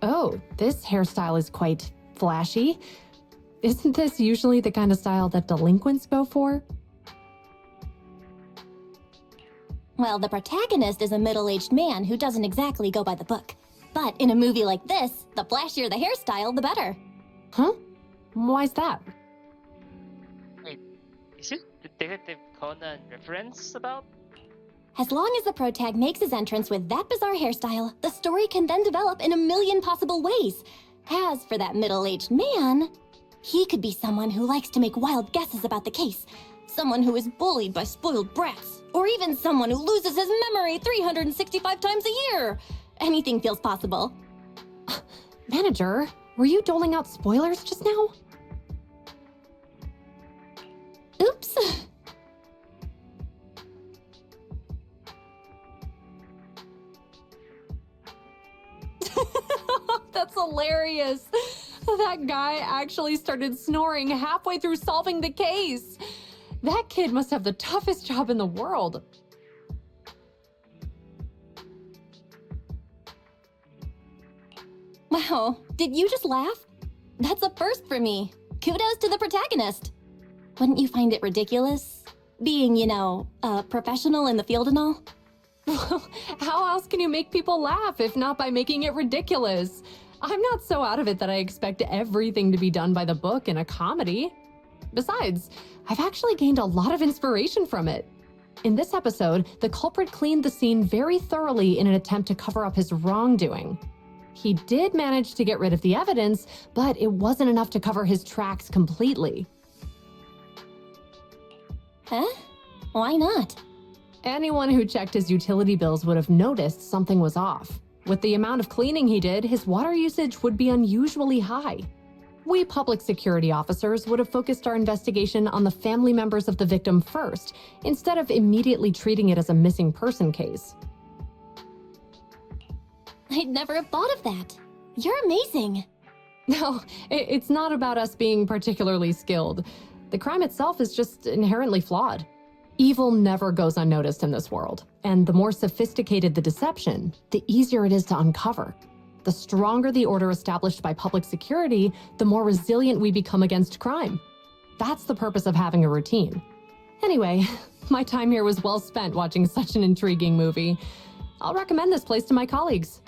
Oh, this hairstyle is quite flashy. Isn't this usually the kind of style that delinquents go for? Well, the protagonist is a middle-aged man who doesn't exactly go by the book. But in a movie like this, the flashier the hairstyle, the better. Huh? Why's that? Wait, is it the Detective Conan reference about? As long as the protag makes his entrance with that bizarre hairstyle, the story can then develop in a million possible ways. As for that middle-aged man, he could be someone who likes to make wild guesses about the case, someone who is bullied by spoiled brats, or even someone who loses his memory 365 times a year. Anything feels possible. Manager, were you doling out spoilers just now? Oops. That's hilarious. That guy actually started snoring halfway through solving the case. That kid must have the toughest job in the world. Wow, did you just laugh? That's a first for me. Kudos to the protagonist. Wouldn't you find it ridiculous? Being, a professional in the field and all? How else can you make people laugh if not by making it ridiculous? I'm not so out of it that I expect everything to be done by the book in a comedy. Besides, I've actually gained a lot of inspiration from it. In this episode, the culprit cleaned the scene very thoroughly in an attempt to cover up his wrongdoing. He did manage to get rid of the evidence, but it wasn't enough to cover his tracks completely. Huh? Why not? Anyone who checked his utility bills would have noticed something was off. With the amount of cleaning he did, his water usage would be unusually high. We public security officers would have focused our investigation on the family members of the victim first, instead of immediately treating it as a missing person case. I'd never have thought of that. You're amazing. No, it's not about us being particularly skilled. The crime itself is just inherently flawed. Evil never goes unnoticed in this world, and the more sophisticated the deception, the easier it is to uncover. The stronger the order established by public security, the more resilient we become against crime. That's the purpose of having a routine. Anyway, my time here was well spent watching such an intriguing movie. I'll recommend this place to my colleagues.